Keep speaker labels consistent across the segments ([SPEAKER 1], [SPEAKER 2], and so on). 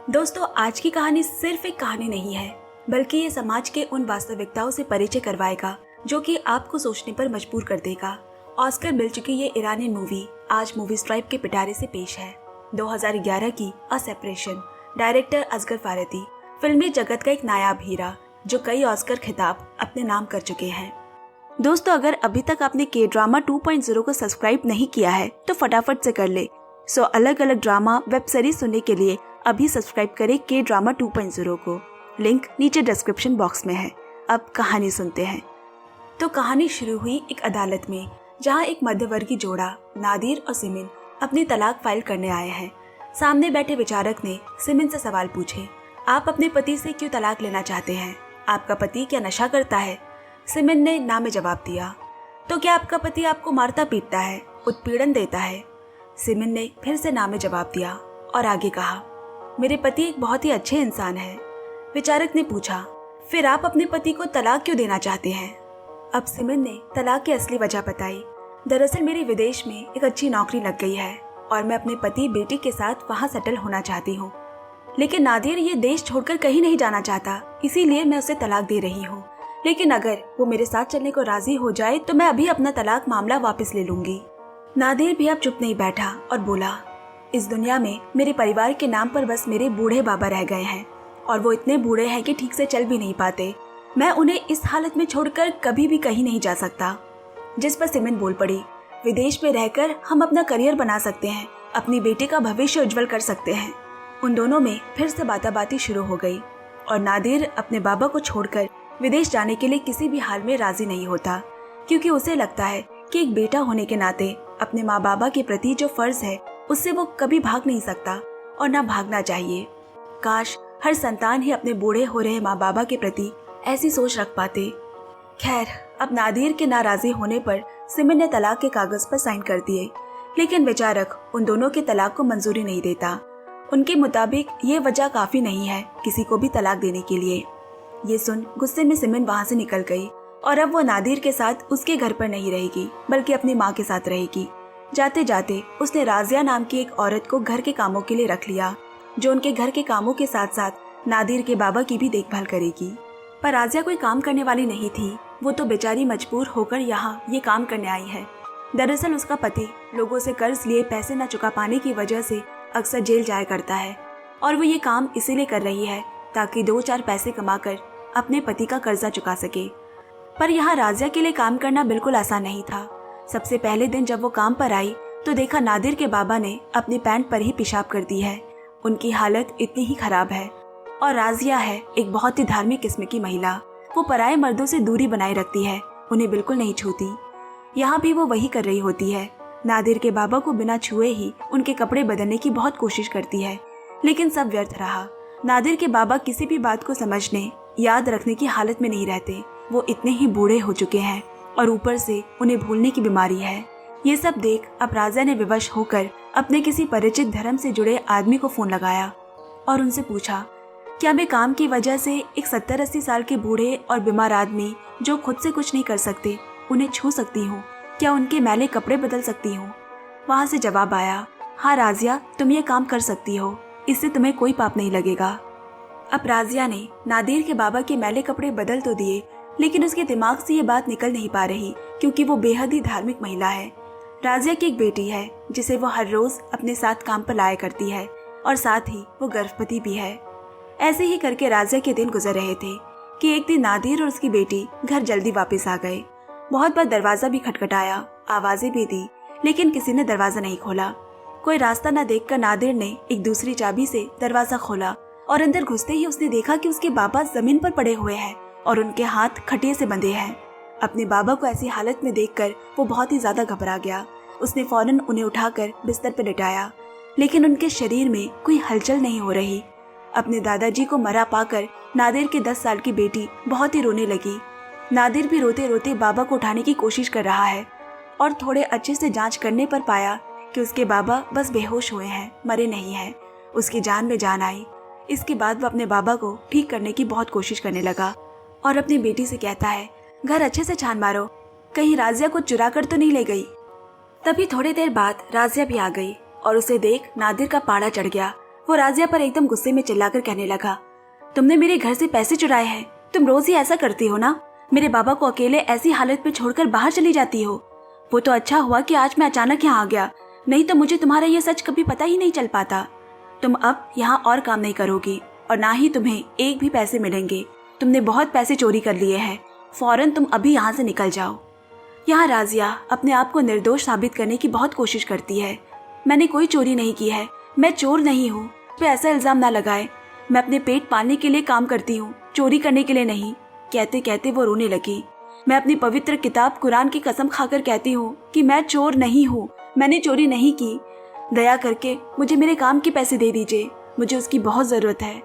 [SPEAKER 1] दोस्तों, आज की कहानी सिर्फ एक कहानी नहीं है, बल्कि ये समाज के उन वास्तविकताओं से परिचय करवाएगा जो कि आपको सोचने पर मजबूर कर देगा। ऑस्कर मिल चुकी ये ईरानी मूवी आज मूवी स्ट्राइप के पिटारे से पेश है। 2011 की अ सेपरेशन, डायरेक्टर असगर फारदी, फिल्मी जगत का एक नायाब हीरा जो कई ऑस्कर खिताब अपने नाम कर चुके हैं। दोस्तों, अगर अभी तक आपने के ड्रामा 2.0 को सब्सक्राइब नहीं किया है तो फटाफट से कर ले। अलग अलग ड्रामा वेब सीरीज सुनने के लिए अभी सब्सक्राइब करें के ड्रामा 2.0 को। लिंक नीचे डिस्क्रिप्शन बॉक्स में है। अब कहानी सुनते हैं। तो कहानी शुरू हुई एक अदालत में, जहां एक मध्यवर्गीय जोड़ा नादिर और सिमिन अपनी तलाक फाइल करने आए हैं। सामने बैठे विचारक ने सिमिन से सवाल पूछे, आप अपने पति से क्यों तलाक लेना चाहते हैं? आपका पति क्या नशा करता है? सिमिन ने ना में जवाब दिया। तो क्या आपका पति आपको मारता पीटता है, उत्पीड़न देता है? सिमिन ने फिर से ना में जवाब दिया और आगे कहा, मेरे पति एक बहुत ही अच्छे इंसान है। विचारक ने पूछा, फिर आप अपने पति को तलाक क्यों देना चाहते हैं? अब सिमिन ने तलाक की असली वजह बताई। दरअसल मेरी विदेश में एक अच्छी नौकरी लग गई है और मैं अपने पति बेटी के साथ वहाँ सेटल होना चाहती हूँ। लेकिन नादिर ये देश छोड़कर कहीं नहीं जाना चाहता, इसीलिए मैं उसे तलाक दे रही हूँ। लेकिन अगर वो मेरे साथ चलने को राजी हो जाए तो मैं अभी अपना तलाक मामला वापस ले लूंगी। नादिर भी अब चुप नहीं बैठा और बोला, इस दुनिया में मेरे परिवार के नाम पर बस मेरे बूढ़े बाबा रह गए हैं और वो इतने बूढ़े हैं कि ठीक से चल भी नहीं पाते। मैं उन्हें इस हालत में छोड़कर कभी भी कहीं नहीं जा सकता। जिस पर सिमिन बोल पड़ी, विदेश में रहकर हम अपना करियर बना सकते हैं, अपनी बेटी का भविष्य उज्जवल कर सकते हैं। उन दोनों में फिर से बाताबाती शुरू हो गई और नादिर अपने बाबा को छोड़कर विदेश जाने के लिए किसी भी हाल में राजी नहीं होता, क्योंकि उसे लगता है कि एक बेटा होने के नाते अपने माँ बाबा के प्रति जो फर्ज है उससे वो कभी भाग नहीं सकता और ना भागना चाहिए। काश हर संतान ही अपने बूढ़े हो रहे माँ बाबा के प्रति ऐसी सोच रख पाते। खैर, अब नादिर के नाराजी होने पर सिमिन ने तलाक के कागज पर साइन कर दिए, लेकिन विचारक उन दोनों के तलाक को मंजूरी नहीं देता। उनके मुताबिक ये वजह काफी नहीं है किसी को भी तलाक देने के लिए। ये सुन गुस्से में सिमिन वहाँ से निकल गई और अब वो नादिर के साथ उसके घर पर नहीं रहेगी, बल्कि अपनी माँ के साथ रहेगी। जाते जाते उसने राजिया नाम की एक औरत को घर के कामों के लिए रख लिया, जो उनके घर के कामों के साथ साथ नादिर के बाबा की भी देखभाल करेगी। पर राजिया कोई काम करने वाली नहीं थी, वो तो बेचारी मजबूर होकर यहाँ ये काम करने आई है। दरअसल उसका पति लोगों से कर्ज लिए पैसे न चुका पाने की वजह से अक्सर जेल जाया करता है और वो ये काम इसीलिए कर रही है ताकि 2-4 पैसे कमाकर अपने पति का कर्जा चुका सके। पर यहाँ राजिया के लिए काम करना बिल्कुल आसान नहीं था। सबसे पहले दिन जब वो काम पर आई तो देखा नादिर के बाबा ने अपनी पैंट पर ही पेशाब कर दी है। उनकी हालत इतनी ही खराब है और राजिया है एक बहुत ही धार्मिक किस्म की महिला। वो पराये मर्दों से दूरी बनाए रखती है, उन्हें बिल्कुल नहीं छूती। यहाँ भी वो वही कर रही होती है। नादिर के बाबा को बिना छुए ही उनके कपड़े बदलने की बहुत कोशिश करती है, लेकिन सब व्यर्थ रहा। नादिर के बाबा किसी भी बात को समझने याद रखने की हालत में नहीं रहते। वो इतने ही बूढ़े हो चुके हैं और ऊपर से उन्हें भूलने की बीमारी है। ये सब देख अब राजा ने विवश होकर अपने किसी परिचित धर्म से जुड़े आदमी को फोन लगाया और उनसे पूछा, क्या मैं काम की वजह से एक 70-80 साल के बूढ़े और बीमार आदमी जो खुद से कुछ नहीं कर सकते उन्हें छू सकती हूँ? क्या उनके मैले कपड़े बदल सकती हूँ? वहाँ से जवाब आया, हाँ राजिया, तुम ये काम कर सकती हो, इससे तुम्हें कोई पाप नहीं लगेगा। अब राजिया ने नादिर के बाबा के मैले कपड़े बदल तो दिए, लेकिन उसके दिमाग से ये बात निकल नहीं पा रही, क्योंकि वो बेहद ही धार्मिक महिला है। राजिया की एक बेटी है जिसे वो हर रोज अपने साथ काम पर लाया करती है और साथ ही वो गर्भवती भी है। ऐसे ही करके राजिया के दिन गुजर रहे थे कि एक दिन नादिर और उसकी बेटी घर जल्दी वापस आ गए। बहुत बार दरवाजा भी खटखटाया, आवाजें भी दी, लेकिन किसी ने दरवाजा नहीं खोला। कोई रास्ता न देखकर नादिर ने एक दूसरी चाबी से दरवाजा खोला और अंदर घुसते ही उसने देखा कि उसके बाबा जमीन पर पड़े हुए हैं और उनके हाथ खटिये से बंधे हैं। अपने बाबा को ऐसी हालत में देखकर वो बहुत ही ज्यादा घबरा गया। उसने फौरन उन्हें उठाकर बिस्तर पर लिटाया, लेकिन उनके शरीर में कोई हलचल नहीं हो रही। अपने दादाजी को मरा पाकर नादिर की 10 साल की बेटी बहुत ही रोने लगी। नादिर भी रोते रोते बाबा को उठाने की कोशिश कर रहा है और थोड़े अच्छे से जांच करने पर पाया कि उसके बाबा बस बेहोश हुए हैं, मरे नहीं हैं। उसकी जान में जान आई। इसके बाद वो अपने बाबा को ठीक करने की बहुत कोशिश करने लगा और अपनी बेटी से कहता है, घर अच्छे से छान मारो, कहीं राजिया को चुरा कर तो नहीं ले गई। तभी थोड़ी देर बाद राजिया भी आ गई और उसे देख नादिर का पाड़ा चढ़ गया। वो राजिया पर एकदम गुस्से में चिल्लाकर कहने लगा, तुमने मेरे घर से पैसे चुराए हैं, तुम रोज ही ऐसा करती हो ना, मेरे बाबा को अकेले ऐसी हालत में छोड़कर बाहर चली जाती हो। वो तो अच्छा हुआ कि आज मैं अचानक यहाँ आ गया, नहीं तो मुझे तुम्हारा ये सच कभी पता ही नहीं चल पाता। तुम अब यहाँ और काम नहीं करोगी और ना ही तुम्हें एक भी पैसे मिलेंगे। तुमने बहुत पैसे चोरी कर लिए हैं, फौरन तुम अभी यहाँ से निकल जाओ। यहाँ राजिया अपने आप को निर्दोष साबित करने की बहुत कोशिश करती है। मैंने कोई चोरी नहीं की है, मैं चोर नहीं हूँ, तो ऐसा इल्जाम ना लगाए। मैं अपने पेट पालने के लिए काम करती हूँ, चोरी करने के लिए नहीं। कहते कहते वो रोने लगी। मैं अपनी पवित्र किताब कुरान की कसम खाकर कहती हूँ कि मैं चोर नहीं हूँ, मैंने चोरी नहीं की। दया करके मुझे मेरे काम के पैसे दे दीजिए, मुझे उसकी बहुत जरूरत है।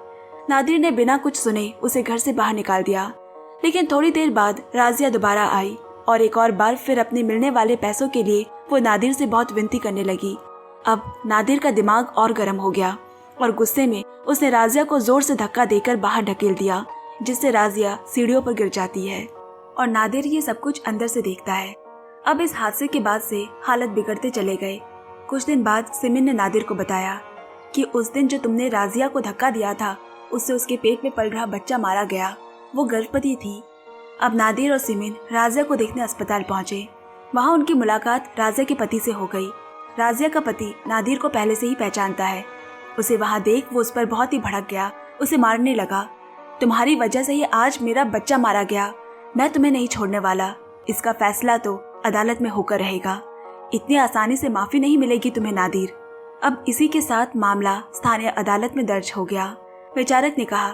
[SPEAKER 1] नादिर ने बिना कुछ सुने उसे घर से बाहर निकाल दिया। लेकिन थोड़ी देर बाद राजिया दोबारा आई और एक और बार फिर अपने मिलने वाले पैसों के लिए वो नादिर से बहुत विनती करने लगी। अब नादिर का दिमाग और गर्म हो गया और गुस्से में उसने राजिया को जोर से धक्का देकर बाहर ढकेल दिया, जिससे राजिया सीढ़ियों पर गिर जाती है और नादिर ये सब कुछ अंदर से देखता है। अब इस हादसे के बाद से हालत बिगड़ते चले गए। कुछ दिन बाद सिमिन ने नादिर को बताया कि उस दिन जो तुमने राजिया को धक्का दिया था, उससे उसके पेट में पल रहा बच्चा मारा गया, वो गर्भवती थी। अब नादिर और सिमिन राजिया को देखने अस्पताल पहुंचे। वहां उनकी मुलाकात राजिया के पति से हो गई। राजिया का पति नादिर को पहले से ही पहचानता है। उसे वहां देख वो उस पर बहुत ही भड़क गया, उसे मारने लगा। तुम्हारी वजह से ही आज मेरा बच्चा मारा गया, मैं तुम्हें नहीं छोड़ने वाला। इसका फैसला तो अदालत में होकर रहेगा, इतनी आसानी से माफी नहीं मिलेगी तुम्हें नादिर। अब इसी के साथ मामला स्थानीय अदालत में दर्ज हो गया। विचारक ने कहा,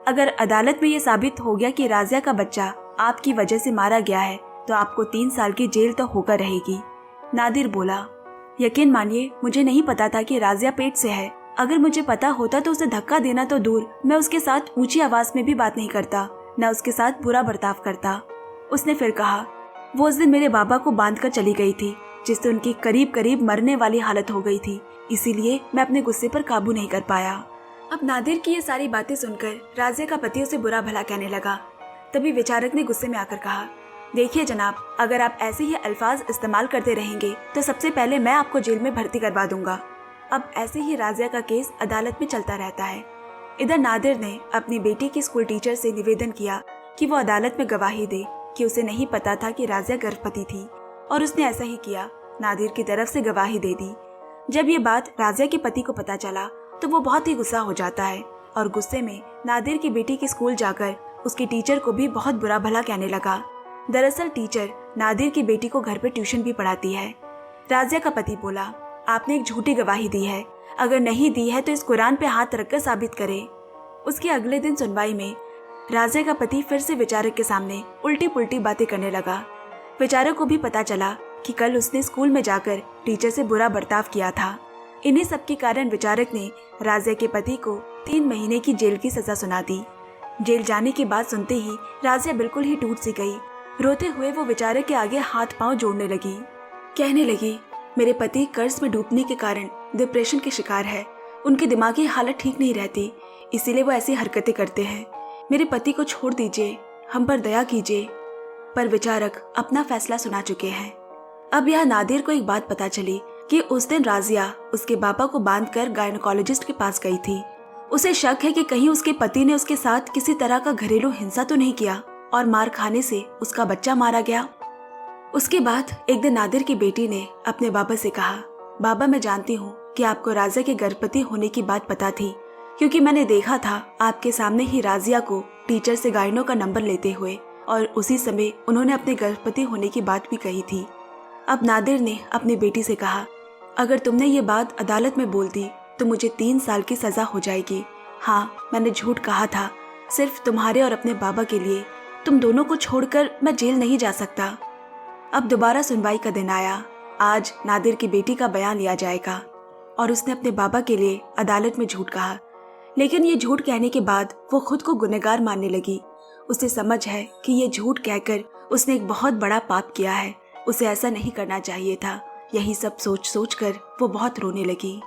[SPEAKER 1] अगर अदालत में ये साबित हो गया कि राजिया का बच्चा आपकी वजह से मारा गया है तो आपको 3 साल की जेल तो होकर रहेगी। नादिर बोला, यकीन मानिए मुझे नहीं पता था कि राजिया पेट से है। अगर मुझे पता होता तो उसे धक्का देना तो दूर, मैं उसके साथ ऊंची आवाज में भी बात नहीं करता, न उसके साथ बुरा बर्ताव करता। उसने फिर कहा, वो उस दिन मेरे बाबा को बांधकर चली गई थी, जिससे उनकी करीब करीब मरने वाली हालत हो गई थी, इसीलिए मैं अपने गुस्से पर काबू नहीं कर पाया। अब नादिर की ये सारी बातें सुनकर राजिया का पति उसे बुरा भला कहने लगा। तभी विचारक ने गुस्से में आकर कहा, देखिए जनाब, अगर आप ऐसे ही अल्फाज इस्तेमाल करते रहेंगे तो सबसे पहले मैं आपको जेल में भर्ती करवा दूंगा। अब ऐसे ही राजिया का केस अदालत में चलता रहता है। इधर नादिर ने अपनी बेटी की स्कूल टीचर से निवेदन किया कि वो अदालत में गवाही दे कि उसे नहीं पता था कि राजिया गर्भवती थी, और उसने ऐसा ही किया, नादिर की तरफ से गवाही दे दी। जब ये बात राजिया के पति को पता चला तो वो बहुत ही गुस्सा हो जाता है और गुस्से में नादिर की बेटी के स्कूल जाकर उसकी टीचर को भी बहुत बुरा भला कहने लगा। दरअसल टीचर नादिर की बेटी को घर पर ट्यूशन भी पढ़ाती है। राजिया का पति बोला, आपने एक झूठी गवाही दी है, अगर नहीं दी है तो इस कुरान पे हाथ रखकर साबित करे। उसके अगले दिन सुनवाई में राजिया का पति फिर से विचारक के सामने उल्टी पुल्टी बातें करने लगा। विचारक को भी पता चला कि कल उसने स्कूल में जाकर टीचर से बुरा बर्ताव किया था। इन्हीं सब के कारण विचारक ने राजिया के पति को 3 महीने की जेल की सजा सुना दी। जेल जाने की बात सुनते ही राजिया बिल्कुल ही टूट सी गई। रोते हुए वो विचारक के आगे हाथ पांव जोड़ने लगी। कहने लगी, मेरे पति कर्ज में डूबने के कारण डिप्रेशन के शिकार है, उनकी दिमागी हालत ठीक नहीं रहती, इसीलिए वो ऐसी हरकतें करते हैं। मेरे पति को छोड़ दीजिए, हम पर दया कीजिए। पर विचारक अपना फैसला सुना चुके हैं। अब यह नादिर को एक बात पता चली कि उस दिन राजिया उसके बाबा को बांधकर गायनोकोलॉजिस्ट के पास गई थी। उसे शक है कि कहीं उसके पति ने उसके साथ किसी तरह का घरेलू हिंसा तो नहीं किया और मार खाने से उसका बच्चा मारा गया। उसके बाद एक दिन नादिर की बेटी ने अपने बाबा से कहा, बाबा मैं जानती हूँ कि आपको राजिया के गर्भवती होने की बात पता थी, क्योंकि मैंने देखा था आपके सामने ही राजिया को टीचर से गायनों का नंबर लेते हुए, और उसी समय उन्होंने अपने गर्भवती होने की बात भी कही थी। अब नादिर ने अपनी बेटी से कहा, अगर तुमने ये बात अदालत में बोल दी तो मुझे 3 साल की सजा हो जाएगी। हाँ, मैंने झूठ कहा था, सिर्फ तुम्हारे और अपने बाबा के लिए। तुम दोनों को छोड़कर मैं जेल नहीं जा सकता। अब दोबारा सुनवाई का दिन आया। आज नादिर की बेटी का बयान लिया जाएगा और उसने अपने बाबा के लिए अदालत में झूठ कहा, लेकिन ये झूठ कहने के बाद वो खुद को गुनहगार मानने लगी। उसे समझ है कि ये झूठ कहकर उसने एक बहुत बड़ा पाप किया है, उसे ऐसा नहीं करना चाहिए था। यही सब सोच सोच कर वो बहुत रोने लगी।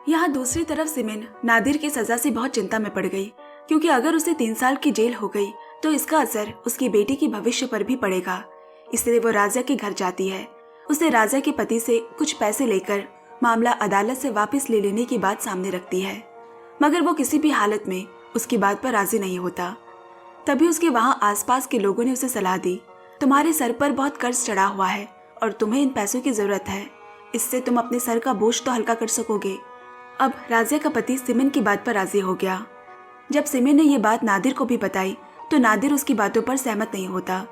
[SPEAKER 1] यहाँ दूसरी तरफ सिमिन नादिर की सजा से बहुत चिंता में पड़ गई, क्योंकि अगर उसे 3 साल की जेल हो गई तो इसका असर उसकी बेटी के भविष्य पर भी पड़ेगा। इसलिए वो राजिया के घर जाती है। उसे राजिया के पति से कुछ पैसे लेकर मामला अदालत से वापस ले लेने की बात सामने रखती है। मगर वो किसी भी हालत में उसकी बात पर राजी नहीं होता। तभी उसके वहाँ आसपास के लोगों ने उसे सलाह दी, तुम्हारे सर पर बहुत कर्ज चढ़ा हुआ है और तुम्हें इन पैसों की जरूरत है, इससे तुम अपने सर का बोझ तो हल्का कर सकोगे। अब राजिया का पति सिमन की बात पर राजी हो गया। जब सिमन ने ये बात नादिर को भी बताई तो नादिर उसकी बातों पर सहमत नहीं होता।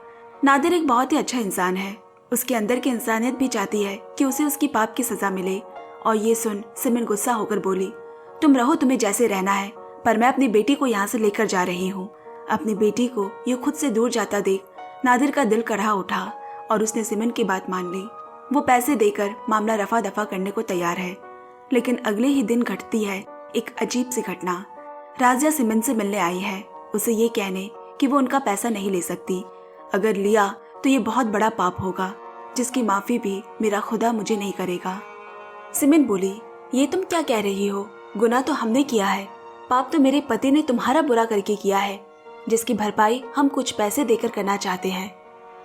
[SPEAKER 1] नादिर एक बहुत ही अच्छा इंसान है, उसके अंदर की इंसानियत भी चाहती है कि उसे उसकी पाप की सजा मिले। और ये सुन सिमन गुस्सा होकर बोली, तुम रहो, तुम्हें जैसे रहना है, पर मैं अपनी बेटी को यहाँ से लेकर जा रही हूँ। अपनी बेटी को ये खुद से दूर जाता देख नादिर का दिल कढ़ा उठा और उसने सिमन की बात मान ली। वो पैसे देकर मामला रफा दफा करने को तैयार है। लेकिन अगले ही दिन घटती है एक अजीब सी घटना। राजिया सिमन से मिलने आई है, उसे ये कहने कि वो उनका पैसा नहीं ले सकती। अगर लिया तो ये बहुत बड़ा पाप होगा, जिसकी माफी भी मेरा खुदा मुझे नहीं करेगा। सिमन बोली, ये तुम क्या कह रही हो? गुनाह तो हमने किया है, पाप तो मेरे पति ने तुम्हारा बुरा करके किया है, जिसकी भरपाई हम कुछ पैसे देकर करना चाहते हैं।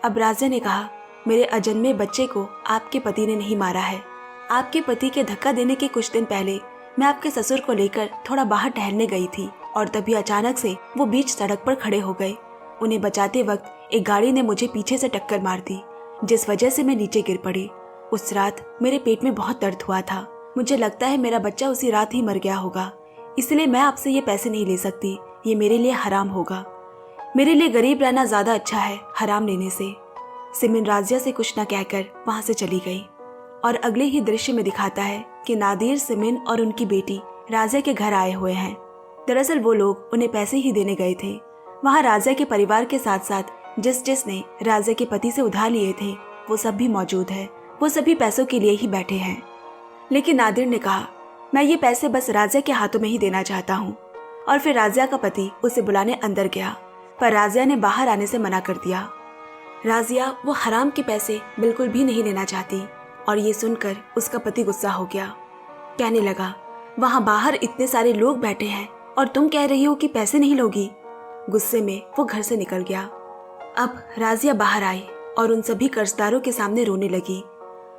[SPEAKER 1] अब राजिया ने कहा, मेरे अजन्मे बच्चे को आपके पति ने नहीं मारा है। आपके पति के धक्का देने के कुछ दिन पहले मैं आपके ससुर को लेकर थोड़ा बाहर टहलने गई थी और तभी अचानक से वो बीच सड़क पर खड़े हो गए। उन्हें बचाते वक्त एक गाड़ी ने मुझे पीछे से टक्कर मार दी, जिस वजह से मैं नीचे गिर पड़ी। उस रात मेरे पेट में बहुत दर्द हुआ था। मुझे लगता है मेरा बच्चा उसी रात ही मर गया होगा, इसलिए मैं आपसे ये पैसे नहीं ले सकती, ये मेरे लिए हराम होगा। मेरे लिए गरीब रहना ज्यादा अच्छा है हराम लेने से। सिमन राजिया से कुछ न कहकर वहां से चली गई। और अगले ही दृश्य में दिखाता है कि नादिर, सिमन और उनकी बेटी राजिया के घर आए हुए हैं। दरअसल वो लोग उन्हें पैसे ही देने गए थे। वहाँ राजिया के परिवार के साथ साथ जिसने राजिया के पति से उधार लिए थे वो सब भी मौजूद है। वो सभी पैसों के लिए ही बैठे हैं। लेकिन नादिर ने कहा, मैं ये पैसे बस राजिया के हाथों में ही देना चाहता हूँ। और फिर राजिया का पति उसे बुलाने अंदर गया, पर राजिया ने बाहर आने से मना कर दिया। राजिया वो हराम के पैसे बिल्कुल भी नहीं लेना चाहती और ये सुनकर उसका पति गुस्सा हो गया। कहने लगा, वहाँ बाहर इतने सारे लोग बैठे हैं और तुम कह रही हो कि पैसे नहीं लोगी। गुस्से में वो घर से निकल गया। अब राजिया बाहर आई और उन सभी कर्जदारों के सामने रोने लगी।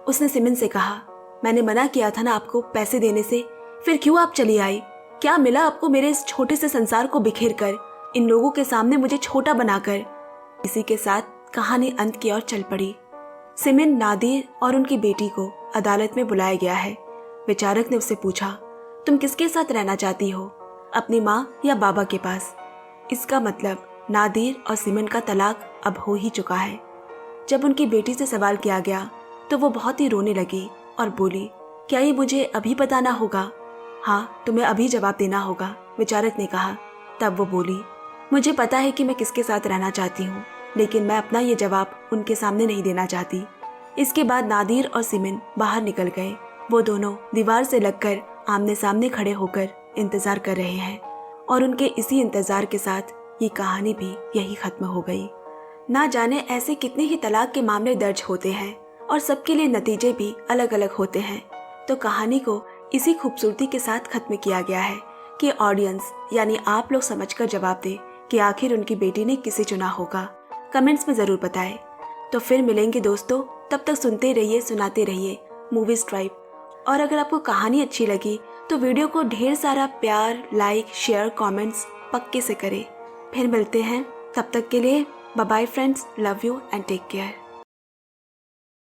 [SPEAKER 1] उसने सिमन से कहा, मैंने मना किया था ना आपको पैसे देने से, फिर क्यों आप चली आई? क्या मिला आपको मेरे इस छोटे से संसार को बिखेर कर, इन लोगों के सामने मुझे छोटा बनाकर? इसी के साथ कहानी अंत की ओर चल पड़ी। सिमन, नादिर और उनकी बेटी को अदालत में बुलाया गया है। विचारक ने उससे पूछा, तुम किसके साथ रहना चाहती हो, अपनी माँ या बाबा के पास? इसका मतलब नादिर और सिमन का तलाक अब हो ही चुका है। जब उनकी बेटी से सवाल किया गया तो वो बहुत ही रोने लगी और बोली, क्या ये मुझे अभी बताना होगा? हाँ, तुम्हें अभी जवाब देना होगा, विचारक ने कहा। तब वो बोली, मुझे पता है कि मैं किसके साथ रहना चाहती हूँ, लेकिन मैं अपना ये जवाब उनके सामने नहीं देना चाहती। इसके बाद नादिर और सिमन बाहर निकल गए। वो दोनों दीवार से लगकर आमने सामने खड़े होकर इंतजार कर रहे हैं और उनके इसी इंतजार के साथ ये कहानी भी यही खत्म हो गई। ना जाने ऐसे कितने ही तलाक के मामले दर्ज होते हैं और सबके लिए नतीजे भी अलग अलग होते हैं। तो कहानी को इसी खूबसूरती के साथ खत्म किया गया है कि ऑडियंस यानी आप लोग समझकर जवाब दे कि आखिर उनकी बेटी ने किसे चुना होगा। कमेंट्स में जरूर बताएं। तो फिर मिलेंगे दोस्तों, तब तक सुनते रहिए, सुनाते रहिए मूवीज ट्राइब। और अगर आपको कहानी अच्छी लगी तो वीडियो को ढेर सारा प्यार, लाइक, शेयर, कमेंट्स पक्के से करें। फिर मिलते हैं, तब तक के लिए bye bye friends, love you and take care.